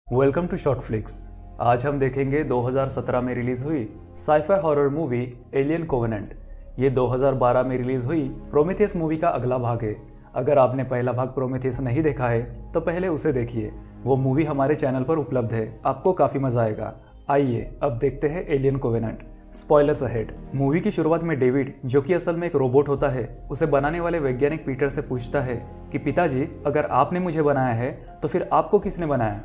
Welcome to short flix. आज हम देखेंगे 2017 में रिलीज हुई sci fi horror movie Alien Covenant. ये 2012 में रिलीज हुई प्रोमेथियस मूवी का अगला भाग है। अगर आपने पहला भाग प्रोमेथियस नहीं देखा है तो पहले उसे देखिए, वो मूवी हमारे चैनल पर उपलब्ध है, आपको काफ़ी मज़ा आएगा। आइए अब देखते हैं alien covenant. Spoilers ahead. Movie की शुरुआत में डेविड, जो कि असल में एक रोबोट होता है, उसे बनाने वाले वैज्ञानिक पीटर से पूछता है कि पिताजी, अगर आपने मुझे बनाया है तो फिर आपको किसने बनाया।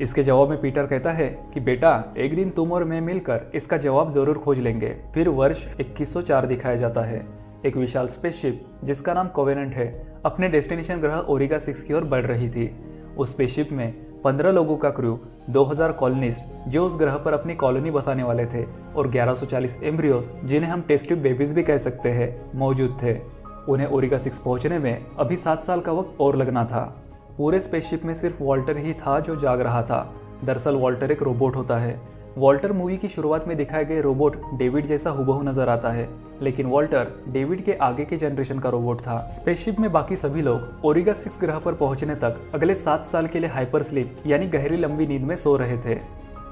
इसके जवाब में पीटर कहता है कि बेटा, एक दिन तुम और मैं मिलकर इसका जवाब जरूर खोज लेंगे। फिर वर्ष 2104 दिखाया जाता है। एक विशाल स्पेसशिप जिसका नाम कोवेनेंट है अपने डेस्टिनेशन ग्रह ओरिगा 6 की ओर बढ़ रही थी। उस स्पेसशिप में 15 लोगों का क्रू, 2000 कॉलोनिस्ट जो उस ग्रह पर अपनी कॉलोनी बसाने वाले थे, और 1140 एम्ब्रियोस जिन्हें हम टेस्ट ट्यूब बेबीज भी कह सकते हैं, मौजूद थे। उन्हें ओरिगा 6 पहुंचने में अभी 7 साल का वक्त और लगना था। पूरे स्पेसशिप में सिर्फ वॉल्टर ही था जो जाग रहा था। दरअसल वॉल्टर एक रोबोट होता है। वॉल्टर मूवी की शुरुआत में दिखाए गए रोबोट डेविड जैसा हुबहू नजर आता है, लेकिन वॉल्टर डेविड के आगे के जनरेशन का रोबोट था। स्पेसशिप में बाकी सभी लोग ओरिगा 6 ग्रह पर पहुंचने तक अगले 7 साल के लिए हाइपर स्लीप यानी गहरी लंबी नींद में सो रहे थे।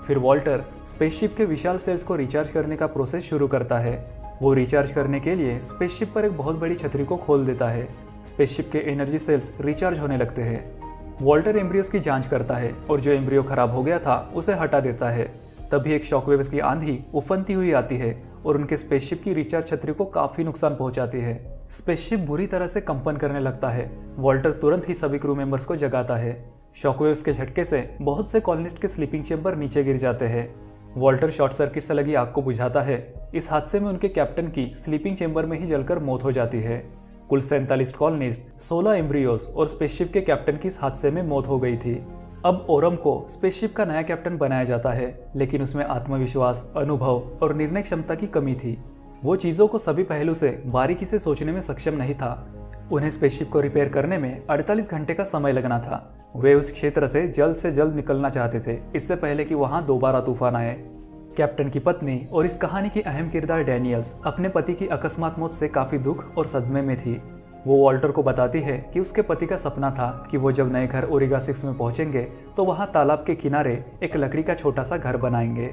फिर वॉल्टर स्पेसशिप के विशाल सेल्स को रिचार्ज करने का प्रोसेस शुरू करता है। वो रिचार्ज करने के लिए स्पेसशिप पर एक बहुत बड़ी छतरी को खोल देता है। स्पेसशिप के एनर्जी सेल्स रिचार्ज होने लगते हैं। वॉल्टर एम्ब्रियोस की जांच करता है और जो एम्ब्रियो खराब हो गया था उसे हटा देता है। तभी एक शॉकवेव्स की आंधी उफनती हुई आती है और उनके स्पेसशिप की रिचार्ज छतरी को काफी नुकसान पहुंचाती है। स्पेसशिप बुरी तरह से कंपन करने लगता है। वॉल्टर तुरंत ही सभी क्रू मेंबर्स को जगाता है। शॉकवेव्स के झटके से बहुत से कॉलोनिस्ट के स्लीपिंग चेंबर नीचे गिर जाते हैं। वॉल्टर शॉर्ट सर्किट से लगी आग को बुझाता है। इस हादसे में उनके कैप्टन की स्लीपिंग चेंबर में ही जलकर मौत हो जाती है। कुल 47 कॉलोनिस्ट, 16 एम्ब्रियोस और स्पेसशिप के कैप्टन की इस हादसे में मौत हो गई थी। अब ओरम को स्पेसशिप का नया कैप्टन बनाया जाता है, लेकिन उसमें आत्मविश्वास, अनुभव और निर्णय क्षमता की कमी थी। वो चीज़ों को सभी पहलू से बारीकी से सोचने में सक्षम नहीं था। उन्हें स्पेसशिप को रिपेयर करने में 48 घंटे का समय लगना था। वे उस क्षेत्र से जल्द निकलना चाहते थे, इससे पहले कि वहाँ दोबारा तूफान आए। कैप्टन की पत्नी और इस कहानी की अहम किरदार डैनियल्स अपने पति की अकस्मात मौत से काफी दुख और सदमे में थी। वो वॉल्टर को बताती है कि उसके पति का सपना था कि वो जब नए घर ओरिगा 6 में पहुंचेंगे तो वहां तालाब के किनारे एक लकड़ी का छोटा सा घर बनाएंगे।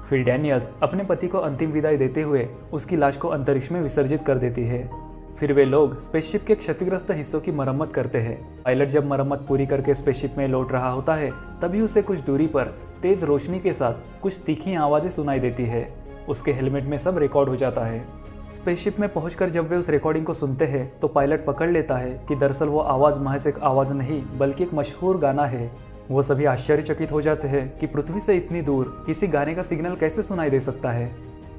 फिर डैनियल्स अपने पति को अंतिम विदाई देते हुए उसकी लाश को अंतरिक्ष में विसर्जित कर देती है। फिर वे लोग स्पेसशिप के क्षतिग्रस्त हिस्सों की मरम्मत करते हैं। पायलट जब मरम्मत पूरी करके स्पेसशिप में लौट रहा होता है, तभी उसे कुछ दूरी पर तेज रोशनी के साथ कुछ तीखी आवाजें सुनाई देती है। उसके हेलमेट में सब रिकॉर्ड हो जाता है। स्पेसशिप में पहुंचकर जब वे उस रिकॉर्डिंग को सुनते हैं तो पायलट पकड़ लेता है कि दरअसल वो आवाज महज एक आवाज नहीं बल्कि एक मशहूर गाना है। वो सभी आश्चर्यचकित हो जाते हैं कि पृथ्वी से इतनी दूर किसी गाने का सिग्नल कैसे सुनाई दे सकता है।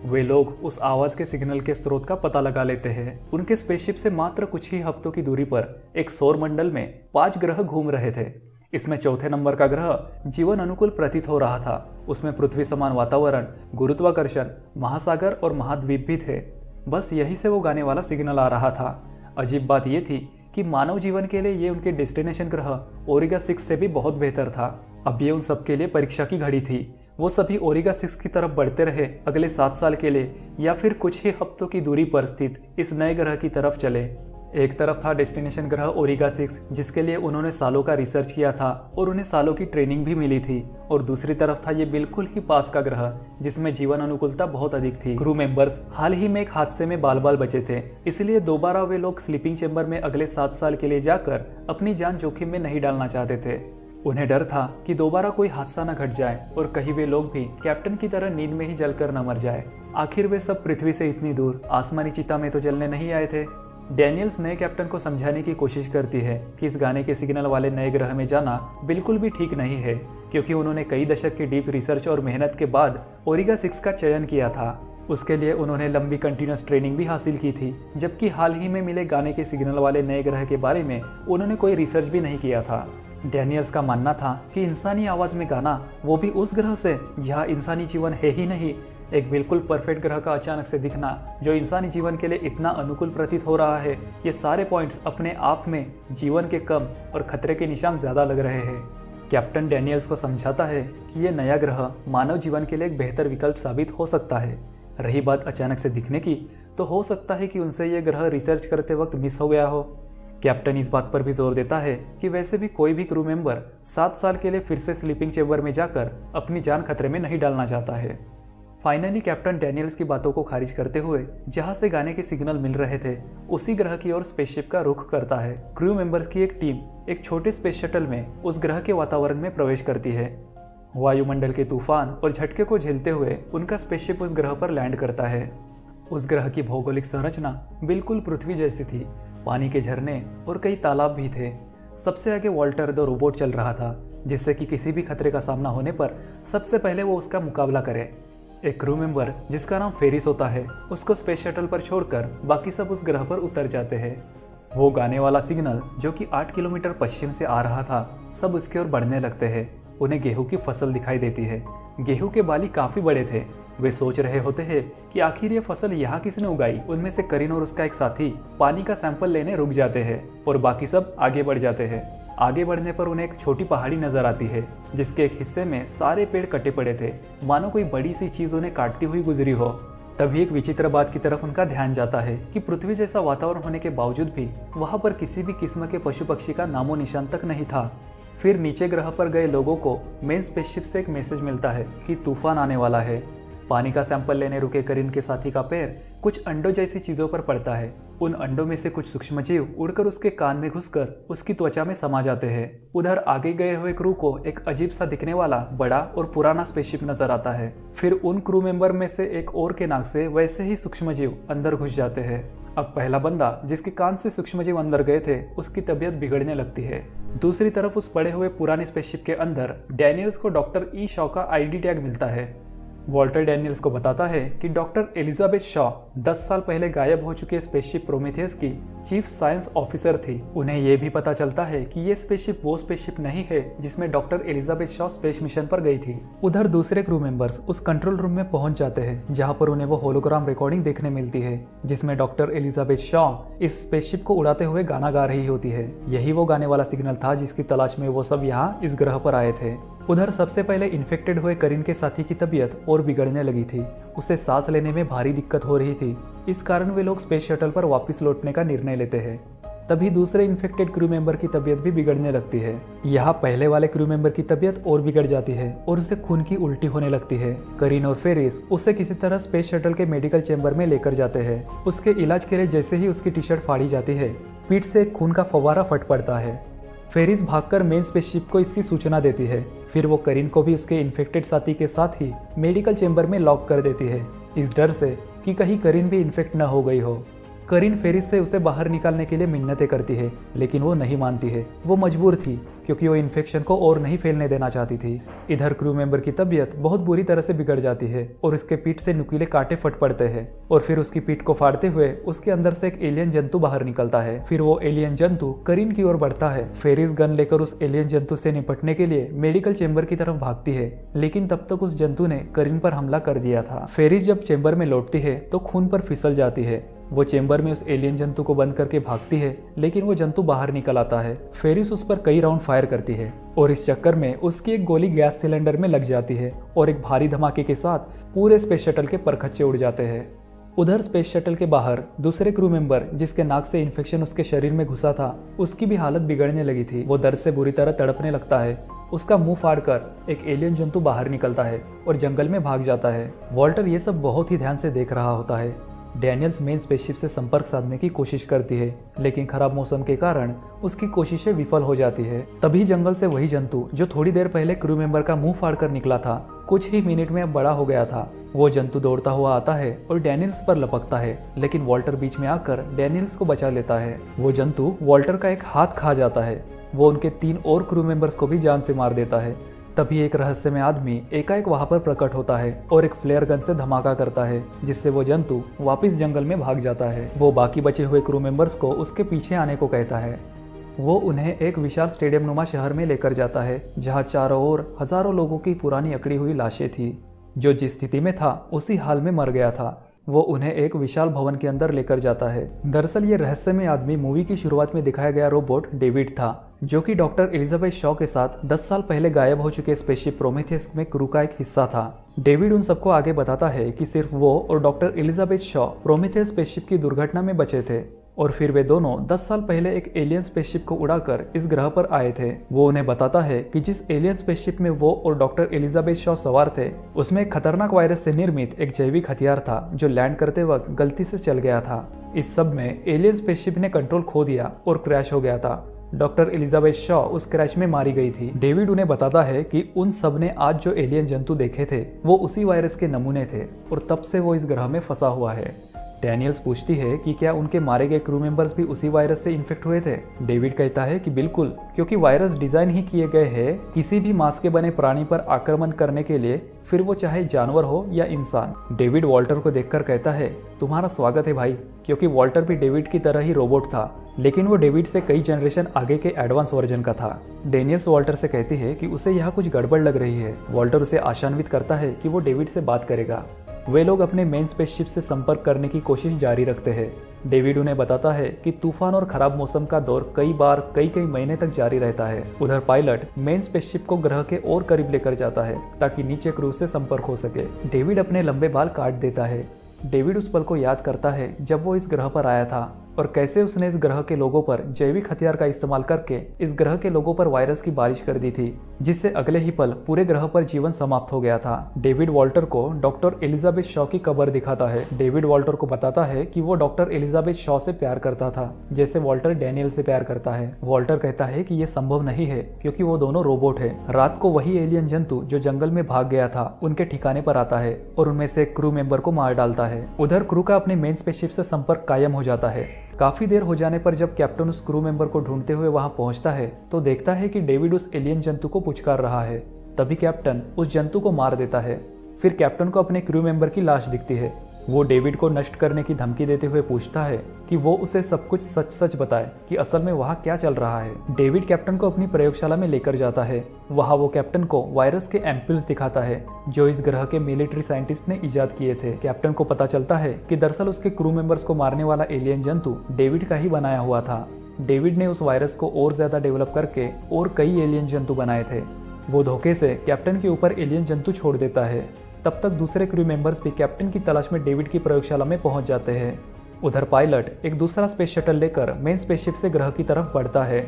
वे लोग उस आवाज के सिग्नल के स्रोत का पता लगा लेते हैं। उनके स्पेसशिप से मात्र कुछ ही हफ्तों की दूरी पर एक सौर मंडल में 5 ग्रह घूम रहे थे। इसमें चौथे नंबर का ग्रह जीवन अनुकूल प्रतीत हो रहा था। उसमें पृथ्वी समान वातावरण, गुरुत्वाकर्षण, महासागर और महाद्वीप भी थे। बस यही से वो गाने वाला सिग्नल आ रहा था। अजीब बात यह थी कि मानव जीवन के लिए ये उनके डेस्टिनेशन ग्रह ओरिगा 6 से भी बहुत बेहतर था। अब ये उन सबके लिए परीक्षा की घड़ी थी। वो सभी ओरिगा 6 की तरफ बढ़ते रहे अगले 7 साल के लिए, या फिर कुछ ही हफ्तों की दूरी पर स्थित इस नए ग्रह की तरफ चले। एक तरफ था डेस्टिनेशन ग्रह ओरिगा 6, जिसके लिए उन्होंने सालों का रिसर्च किया था और उन्हें सालों की ट्रेनिंग भी मिली थी, और दूसरी तरफ था ये बिल्कुल ही पास का ग्रह जिसमें जीवन अनुकूलता बहुत अधिक थी। क्रू मेंबर्स हाल ही में एक हादसे में बाल बाल बचे थे, इसलिए दोबारा वे लोग स्लीपिंग चेंबर में अगले 7 साल के लिए जाकर अपनी जान जोखिम में नहीं डालना चाहते थे। उन्हें डर था कि दोबारा कोई हादसा न घट जाए और कहीं वे लोग भी कैप्टन की तरह नींद में ही जलकर न मर जाए। आखिर वे सब पृथ्वी से इतनी दूर आसमानी चिता में तो जलने नहीं आए थे। डैनियल्स नए कैप्टन को समझाने की कोशिश करती है कि इस गाने के सिग्नल वाले नए ग्रह में जाना बिल्कुल भी ठीक नहीं है, क्योंकि उन्होंने कई दशक की डीप रिसर्च और मेहनत के बाद ओरिगा 6 का चयन किया था। उसके लिए उन्होंने लंबी कंटिन्यूस ट्रेनिंग भी हासिल की थी, जबकि हाल ही में मिले गाने के सिग्नल वाले नए ग्रह के बारे में उन्होंने कोई रिसर्च भी नहीं किया था। डैनियल्स का मानना था कि इंसानी आवाज में गाना, वो भी उस ग्रह से जहाँ इंसानी जीवन है ही नहीं, एक बिल्कुल परफेक्ट ग्रह का अचानक से दिखना जो इंसानी जीवन के लिए इतना अनुकूल प्रतीत हो रहा है, ये सारे पॉइंट्स अपने आप में जीवन के कम और खतरे के निशान ज्यादा लग रहे हैं। कैप्टन डैनियल्स को समझाता है कि ये नया ग्रह मानव जीवन के लिए एक बेहतर विकल्प साबित हो सकता है। रही बात अचानक से दिखने की, तो हो सकता है कि उनसे ये ग्रह रिसर्च करते वक्त मिस हो गया हो। कैप्टन इस बात पर भी जोर देता है कि वैसे भी कोई भी क्रू मेंबर 7 साल के लिए फिर से स्लीपिंग चेंबर में जाकर अपनी जान खतरे में नहीं डालना चाहता है। फाइनली कैप्टन डैनियल्स की बातों को खारिज करते हुए जहां से गाने के सिग्नल मिल रहे थे उसी ग्रह की ओर स्पेसशिप का रुख करता है। क्रू मेंबर्स की एक टीम एक छोटे स्पेस शटल में उस ग्रह के वातावरण में प्रवेश करती है। वायुमंडल के तूफान और झटके को झेलते हुए उनका स्पेसशिप उस ग्रह पर लैंड करता है। उस ग्रह की भौगोलिक संरचना बिल्कुल पृथ्वी जैसी थी। पानी के झरने और कई तालाब भी थे। सबसे आगे वॉल्टर द रोबोट चल रहा था, जिससे कि किसी भी खतरे का सामना होने पर सबसे पहले वो उसका मुकाबला करे। एक क्रू मेंबर जिसका नाम फेरिस होता है उसको स्पेस शटल पर छोड़कर बाकी सब उस ग्रह पर उतर जाते हैं। वो गाने वाला सिग्नल जो कि 8 किलोमीटर पश्चिम से आ रहा था, सब उसकी ओर बढ़ने लगते हैं। उन्हें गेहूं की फसल दिखाई देती है। गेहूं के बाली काफी बड़े थे। वे सोच रहे होते हैं कि आखिर ये फसल यहाँ किसने उगाई। उनमें से करीन और उसका एक साथी पानी का सैंपल लेने रुक जाते हैं और बाकी सब आगे बढ़ जाते हैं। आगे बढ़ने पर उन्हें एक छोटी पहाड़ी नजर आती है, जिसके एक हिस्से में सारे पेड़ कटे पड़े थे, मानो कोई बड़ी सी चीज उन्हें काटती हुई गुजरी हो। तभी एक विचित्र बात की तरफ उनका ध्यान जाता है कि पृथ्वी जैसा वातावरण होने के बावजूद भी वहां पर किसी भी किस्म के पशु पक्षी का नामो निशान तक नहीं था। फिर नीचे ग्रह पर गए लोगों को मेन स्पेसशिप से एक मैसेज मिलता है कि तूफान आने वाला है। पानी का सैंपल लेने रुके करीन के साथी का पैर कुछ अंडों जैसी चीजों पर पड़ता है। उन अंडों में से कुछ सूक्ष्मजीव उड़कर उसके कान में घुसकर उसकी त्वचा में समा जाते हैं। उधर आगे गए हुए क्रू को एक अजीब सा दिखने वाला बड़ा और पुराना स्पेसशिप नजर आता है। फिर उन क्रू मेंबर में से एक और के नाक से वैसे ही सूक्ष्मजीव अंदर घुस जाते हैं। अब पहला बंदा जिसके कान से सूक्ष्मजीव अंदर गए थे उसकी तबीयत बिगड़ने लगती है। दूसरी तरफ उस पड़े हुए पुराने स्पेसशिप के अंदर डैनियल्स को डॉक्टर ई शॉ का आईडी टैग मिलता है। वॉल्टर डैनियल्स को बताता है कि डॉक्टर एलिजाबेथ शॉ 10 साल पहले गायब हो चुके स्पेसशिप प्रोमेथियस की चीफ साइंस ऑफिसर थी। उन्हें यह भी पता चलता है कि ये स्पेसशिप वो स्पेसशिप नहीं है जिसमें doctor Elizabeth Shaw space mission पर गई थी। उधर दूसरे क्रू मेंबर्स उस कंट्रोल रूम में पहुंच जाते हैं, जहां पर उन्हें वो होलोग्राम रिकॉर्डिंग देखने मिलती है, जिसमें डॉक्टर एलिजाबेथ शॉ इस स्पेसशिप को उड़ाते हुए गाना गा रही होती है। यही वो गाने वाला सिग्नल था जिसकी तलाश में वो सब यहाँ इस ग्रह पर आए थे। उधर सबसे पहले इन्फेक्टेड हुए करीन के साथी की तबीयत और बिगड़ने लगी थी। उसे सांस लेने में भारी दिक्कत हो रही थी। इस कारण वे लोग स्पेस शटल पर वापस लौटने का निर्णय लेते हैं। तभी दूसरे इन्फेक्टेड क्रू मेंबर की तबीयत भी बिगड़ने लगती है। यहाँ पहले वाले क्रू मेंबर की तबीयत और बिगड़ जाती है और उसे खून की उल्टी होने लगती है। करीन और फेरिस उसे किसी तरह स्पेस शटल के मेडिकल चेंबर में लेकर जाते हैं। उसके इलाज के लिए जैसे ही उसकी टी शर्ट फाड़ी जाती है, पीठ से खून का फव्वारा फट पड़ता है। फेरिस भागकर मेन स्पेसशिप को इसकी सूचना देती है। फिर वो करीन को भी उसके इन्फेक्टेड साथी के साथ ही मेडिकल चेंबर में लॉक कर देती है, इस डर से कि कहीं करीन भी इन्फेक्ट न हो गई हो। करीन फेरिस से उसे बाहर निकालने के लिए मिन्नतें करती है, लेकिन वो नहीं मानती है। वो मजबूर थी क्योंकि वो इन्फेक्शन को और नहीं फैलने देना चाहती थी। इधर क्रू मेंबर की तबीयत बहुत बुरी तरह से बिगड़ जाती है और उसके पीठ से नुकीले कांटे फट पड़ते हैं और फिर उसकी पीठ को फाड़ते हुए उसके अंदर से एक एलियन जंतु बाहर निकलता है। फिर वो एलियन जंतु करीन की ओर बढ़ता है। फेरिस गन लेकर उस एलियन जंतु से निपटने के लिए मेडिकल चेंबर की तरफ भागती है, लेकिन तब तक उस जंतु ने करीन पर हमला कर दिया था। फेरिस जब चेंबर में लौटती है तो खून पर फिसल जाती है। वो चेंबर में उस एलियन जंतु को बंद करके भागती है, लेकिन वो जंतु बाहर निकल आता है। फेरिस उस पर कई राउंड फायर करती है और इस चक्कर में उसकी एक गोली गैस सिलेंडर में लग जाती है और एक भारी धमाके के साथ पूरे स्पेस शटल के परखच्चे उड़ जाते हैं। उधर स्पेस शटल के बाहर दूसरे क्रू मेंबर जिसके नाक से इन्फेक्शन उसके शरीर में घुसा था, उसकी भी हालत बिगड़ने लगी थी। वो दर्द से बुरी तरह तड़पने लगता है। उसका मुंह फाड़कर एक एलियन जंतु बाहर निकलता है और जंगल में भाग जाता है। वॉल्टर ये सब बहुत ही ध्यान से देख रहा होता है। डैनियल्स मेन स्पेसशिप से संपर्क साधने की कोशिश करती है, लेकिन खराब मौसम के कारण उसकी कोशिशें विफल हो जाती है। तभी जंगल से वही जंतु जो थोड़ी देर पहले क्रू मेंबर का मुंह फाड़कर निकला था, कुछ ही मिनट में अब बड़ा हो गया था। वो जंतु दौड़ता हुआ आता है और डैनियल्स पर लपकता है, लेकिन वॉल्टर बीच में आकर डैनियल्स को बचा लेता है। वो जंतु वॉल्टर का एक हाथ खा जाता है। वो उनके 3 और क्रू मेंबर्स को भी जान से मार देता है। तभी एक रहस्यमय आदमी एकाएक वहां पर प्रकट होता है और एक फ्लेयर गन से धमाका करता है, जिससे वो जंतु वापस जंगल में भाग जाता है। वो बाकी बचे हुए क्रू मेंबर्स को उसके पीछे आने को कहता है। वो उन्हें एक विशाल स्टेडियम नुमा शहर में लेकर जाता है, जहां चारों ओर हजारों लोगों की पुरानी अकड़ी हुई लाशें थी। जो जिस स्थिति में था उसी हाल में मर गया था। वो उन्हें एक विशाल भवन के अंदर लेकर जाता है। दरअसल ये रहस्यमय आदमी मूवी की शुरुआत में दिखाया गया रोबोट डेविड था, जो कि डॉक्टर एलिजाबेथ शॉ के साथ 10 साल पहले गायब हो चुके स्पेसशिप प्रोमेथियस में क्रू का एक हिस्सा था। डेविड उन सबको आगे बताता है कि सिर्फ वो और doctor Elizabeth Shaw Prometheus spaceship की दुर्घटना में बचे थे। और फिर वे दोनों 10 साल पहले एक एलियन स्पेसशिप को उड़ाकर इस ग्रह पर आए थे। वो उन्हें बताता है कि जिस एलियन स्पेसशिप में वो और डॉक्टर एलिजाबेथ शॉ सवार थे उसमें एक खतरनाक वायरस से निर्मित एक जैविक हथियार था जो लैंड करते वक्त गलती से चल गया था। इस सब में एलियन स्पेसशिप ने कंट्रोल खो दिया और क्रैश हो गया था। डॉक्टर एलिजाबेथ शॉ उस क्रैश में मारी गई थी। डेविड उन्हें बताता है कि उन सब ने आज जो एलियन जंतु देखे थे वो उसी वायरस के नमूने थे और तब से वो इस ग्रह में फंसा हुआ है। डैनियल्स पूछती है कि क्या उनके मारे गए क्रू मेंबर्स भी उसी वायरस से इन्फेक्ट हुए थे। डेविड कहता है कि बिल्कुल, क्योंकि वायरस डिजाइन ही किए गए हैं किसी भी मांस के बने प्राणी पर आक्रमण करने के लिए, फिर वो चाहे जानवर हो या इंसान। डेविड वॉल्टर को देखकर कहता है, तुम्हारा स्वागत है भाई, क्योंकि वॉल्टर भी डेविड की तरह ही रोबोट था, लेकिन वो डेविड से कई जनरेशन आगे के एडवांस वर्जन का था। डेनियल्स वॉल्टर से कहती है कि उसे यहाँ कुछ गड़बड़ लग रही है। वॉल्टर उसे आशान्वित करता है कि वो डेविड से बात करेगा। वे लोग अपने मेन स्पेसशिप से संपर्क करने की कोशिश जारी रखते हैं। डेविड उन्हें बताता है कि तूफान और खराब मौसम का दौर कई बार कई महीने तक जारी रहता है। उधर पायलट मेन स्पेसशिप को ग्रह के और करीब लेकर जाता है ताकि नीचे क्रू से संपर्क हो सके। डेविड अपने लंबे बाल काट देता है। डेविड उस पल को याद करता है जब वो इस ग्रह पर आया था और कैसे उसने इस ग्रह के लोगों पर जैविक हथियार का इस्तेमाल करके इस ग्रह के लोगों पर वायरस की बारिश कर दी थी, जिससे अगले ही पल पूरे ग्रह पर जीवन समाप्त हो गया था। डेविड वॉल्टर को डॉक्टर एलिजाबेथ शॉ की कब्र दिखाता है। डेविड वॉल्टर को बताता है कि वो डॉक्टर एलिजाबेथ शॉ से प्यार करता था जैसे वॉल्टर डैनियल से प्यार करता है। वॉल्टर कहता है कि ये संभव नहीं है क्योंकि वो दोनों रोबोट है। रात को वही एलियन जंतु जो जंगल में भाग गया था उनके ठिकाने पर आता है और उनमें से एक क्रू मेंबर को मार डालता है। उधर क्रू का अपने मेन स्पेसशिप से संपर्क कायम हो जाता है। काफी देर हो जाने पर जब कैप्टन उस क्रू मेंबर को ढूंढते हुए वहां पहुंचता है तो देखता है कि डेविड उस एलियन जंतु को पुचकार रहा है। तभी कैप्टन उस जंतु को मार देता है। फिर कैप्टन को अपने क्रू मेंबर की लाश दिखती है। वो डेविड को नष्ट करने की धमकी देते हुए पूछता है कि वो उसे सब कुछ सच सच बताए कि असल में वहाँ क्या चल रहा है। डेविड कैप्टन को अपनी प्रयोगशाला में लेकर जाता है। वहाँ वो कैप्टन को वायरस के एम्प्यूल्स दिखाता है जो इस ग्रह के मिलिट्री साइंटिस्ट ने इजाद किए थे। कैप्टन को पता चलता है कि दरअसल उसके क्रू मेंबर्स को मारने वाला एलियन जंतु डेविड का ही बनाया हुआ था। डेविड ने उस वायरस को और ज्यादा डेवलप करके और कई एलियन जंतु बनाए थे। वो धोखे से कैप्टन के ऊपर एलियन जंतु छोड़ देता है। तब तक दूसरे क्रू मेंबर्स भी कैप्टन की तलाश में डेविड की प्रयोगशाला में पहुंच जाते हैं। उधर पायलट एक दूसरा स्पेस शटल लेकर मेन स्पेसशिप से ग्रह की तरफ बढ़ता है।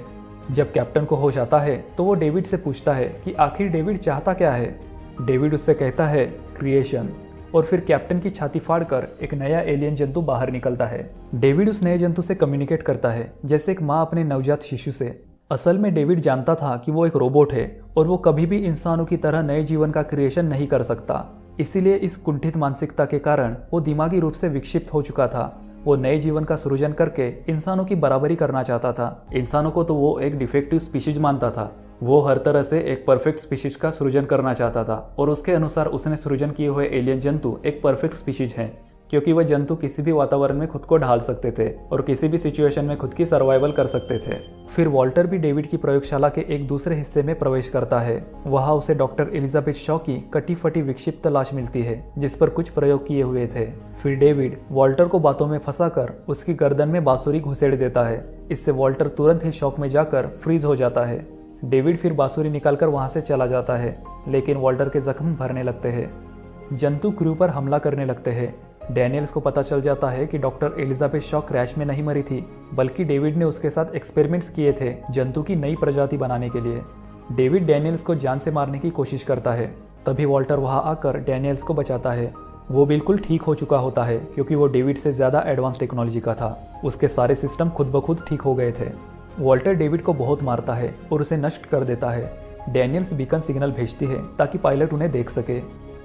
जब कैप्टन को होश आता है तो वो डेविड से पूछता है कि आखिर डेविड चाहता क्या है। डेविड उससे कहता है क्रिएशन, और फिर कैप्टन की छाती फाड़कर एक नया एलियन जंतु बाहर निकलता है। डेविड उस नए जंतु से कम्युनिकेट करता है जैसे एक माँ अपने नवजात शिशु से। असल में डेविड जानता था कि वो एक रोबोट है और वो कभी भी इंसानों की तरह नए जीवन का क्रिएशन नहीं कर सकता। इसीलिए इस कुंठित मानसिकता के कारण वो दिमागी रूप से विक्षिप्त हो चुका था। वो नए जीवन का सृजन करके इंसानों की बराबरी करना चाहता था। इंसानों को तो वो एक डिफेक्टिव स्पीशीज मानता था। वो हर तरह से एक परफेक्ट स्पीशीज का सृजन करना चाहता था और उसके अनुसार उसने सृजन किए हुए एलियन जंतु एक परफेक्ट स्पीशीज हैं, क्योंकि वह जंतु किसी भी वातावरण में खुद को ढाल सकते थे और किसी भी सिचुएशन में खुद की सर्वाइवल कर सकते थे। फिर वॉल्टर भी डेविड की प्रयोगशाला के एक दूसरे हिस्से में प्रवेश करता है। वहां उसे डॉक्टर एलिजाबेथ शॉ की कटी फटी विक्षिप्त लाश मिलती है जिस पर कुछ प्रयोग किए हुए थे। फिर डेविड वॉल्टर को बातों में फंसाकर उसकी गर्दन में बांसुरी घुसेड़ देता है। इससे वॉल्टर तुरंत ही शॉक में जाकर फ्रीज हो जाता है। डेविड फिर बांसुरी निकालकर वहां से चला जाता है, लेकिन वॉल्टर के जख्म भरने लगते हैं। जंतु क्रू पर हमला करने लगते हैं। डैनियल्स को पता चल जाता है कि डॉक्टर एलिजाबेथ शॉ क्रैश में नहीं मरी थी, बल्कि डेविड ने उसके साथ एक्सपेरिमेंट्स किए थे जंतु की नई प्रजाति बनाने के लिए। डेविड डैनियल्स को जान से मारने की कोशिश करता है। तभी वॉल्टर वहां आकर डैनियल्स को बचाता है। वो बिल्कुल ठीक हो चुका होता है क्योंकि वो डेविड से ज़्यादा एडवांस टेक्नोलॉजी का था। उसके सारे सिस्टम खुद ब खुद ठीक हो गए थे। वॉल्टर डेविड को बहुत मारता है और उसे नष्ट कर देता है। डैनियल्स बीकन सिग्नल भेजती है ताकि पायलट उन्हें देख सके।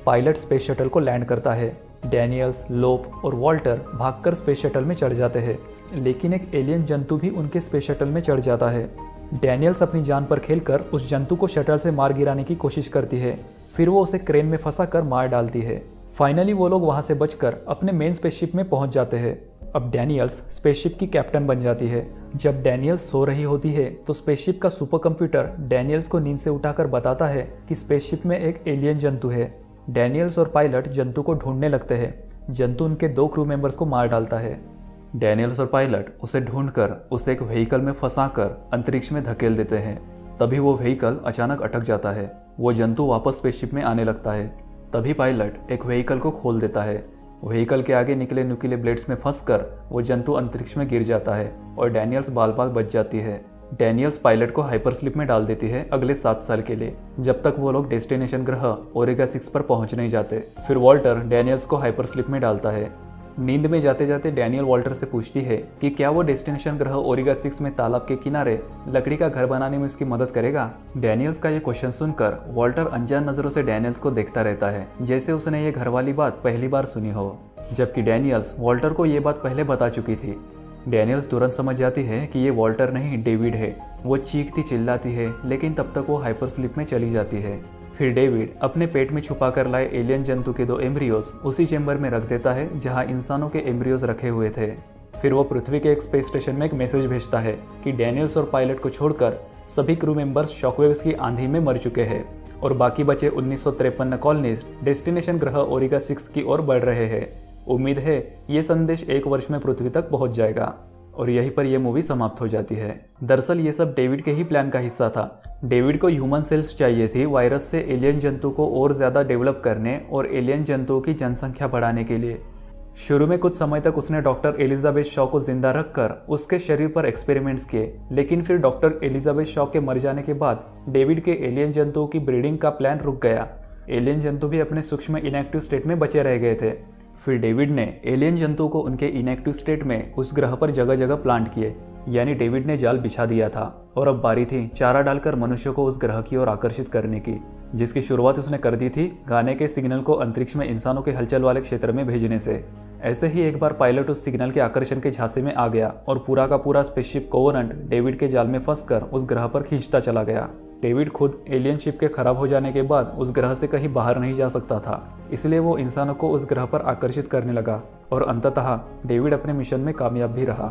पायलट स्पेस शटल को लैंड करता है। डैनियल्स, लोप और वॉल्टर भागकर स्पेस शटल में चढ़ जाते हैं, लेकिन एक एलियन जंतु भी उनके स्पेस शटल में चढ़ जाता है। डैनियल्स अपनी जान पर खेलकर उस जंतु को शटल से मार गिराने की कोशिश करती है। फिर वो उसे क्रेन में फंसाकर मार डालती है। फाइनली वो लोग वहां से बचकर अपने मेन स्पेसशिप में पहुंच जाते हैं। अब डैनियल्स स्पेसशिप की कैप्टन बन जाती है। जब डैनियल्स सो रही होती है तो स्पेसशिप का सुपर कंप्यूटर डैनियल्स को नींद से उठाकर बताता है कि स्पेसशिप में एक एलियन जंतु है। डैनियल्स और पायलट जंतु को ढूंढने लगते हैं। जंतु उनके 2 क्रू मेंबर्स को मार डालता है। डैनियल्स और पायलट उसे ढूंढकर उसे एक व्हीकल में फंसाकर अंतरिक्ष में धकेल देते हैं। तभी वो व्हीकल अचानक अटक जाता है। वो जंतु वापस स्पेसशिप में आने लगता है। तभी पायलट एक व्हीकल को खोल देता है, व्हीकल के आगे निकले नुकीले ब्लेड्स में फंसकर वो जंतु अंतरिक्ष में गिर जाता है और डैनियल्स बाल बाल बच जाती है। डैनियल्स पायलट को हाइपरस्लिप में डाल देती है अगले 7 साल के लिए, जब तक वो लोग डेस्टिनेशन ग्रह ओमेगा 6 पर पहुंच नहीं जाते। फिर वॉल्टर डैनियल्स को हाइपरस्लिप में डालता है। नींद में जाते जाते डैनियल वॉल्टर से पूछती है कि क्या वो डेस्टिनेशन ग्रह ओमेगा 6 में तालाब के किनारे लकड़ी का घर बनाने में उसकी मदद करेगा। डैनियल्स का ये क्वेश्चन सुनकर वॉल्टर अनजान नजरों से डैनियल्स को देखता रहता है, जैसे उसने ये घर वाली बात पहली बार सुनी हो, जबकि डैनियल्स वॉल्टर को ये बात पहले बता चुकी थी। डैनियल्स तुरंत समझ जाती है कि ये वॉल्टर नहीं डेविड है। वो चीखती चिल्लाती है, लेकिन तब तक वो हाइपरस्लिप में चली जाती है। फिर डेविड अपने पेट में छुपा कर लाए एलियन जंतु के 2 एम्ब्रियोज उसी चेंबर में रख देता है जहां इंसानों के एम्ब्रियोज रखे हुए थे। फिर वो पृथ्वी के एक स्पेस स्टेशन में एक मैसेज भेजता है कि डैनियल्स और पायलट को छोड़कर सभी क्रू मेंबर्स शॉकवेव्स की आंधी में मर चुके हैं और बाकी बचे 1953 कॉलोनिस्ट डेस्टिनेशन ग्रह ओमेगा 6 की ओर बढ़ रहे हैं। उम्मीद है ये संदेश 1 वर्ष में पृथ्वी तक पहुंच जाएगा। और यहीं पर यह मूवी समाप्त हो जाती है। दरअसल ये सब डेविड के ही प्लान का हिस्सा था। डेविड को ह्यूमन सेल्स चाहिए थी वायरस से एलियन जंतु को और ज़्यादा डेवलप करने और एलियन जंतुओं की जनसंख्या बढ़ाने के लिए। शुरू में कुछ समय तक उसने डॉक्टर एलिजाबेथ शॉ को जिंदा रखकर उसके शरीर पर एक्सपेरिमेंट्स किए, लेकिन फिर डॉक्टर एलिजाबेथ शॉ के मर जाने के बाद डेविड के एलियन जंतुओं की ब्रीडिंग का प्लान रुक गया। एलियन जंतु भी अपने सूक्ष्म इनएक्टिव स्टेट में बचे रह गए थे। फिर डेविड ने एलियन जंतुओं को उनके इनएक्टिव स्टेट में उस ग्रह पर जगह जगह प्लांट किए, यानी डेविड ने जाल बिछा दिया था और अब बारी थी चारा डालकर मनुष्यों को उस ग्रह की ओर आकर्षित करने की, जिसकी शुरुआत उसने कर दी थी गाने के सिग्नल को अंतरिक्ष में इंसानों के हलचल वाले क्षेत्र में भेजने से। ऐसे ही एक बार पायलट उस सिग्नल के आकर्षण के झांसे में आ गया और पूरा का पूरा स्पेसशिप कोवेनेंट डेविड के जाल में फंसकर उस ग्रह पर खींचता चला गया। डेविड खुद एलियन शिप के खराब हो जाने के बाद उस ग्रह से कहीं बाहर नहीं जा सकता था, इसलिए वो इंसानों को उस ग्रह पर आकर्षित करने लगा और अंततः डेविड अपने मिशन में कामयाब भी रहा।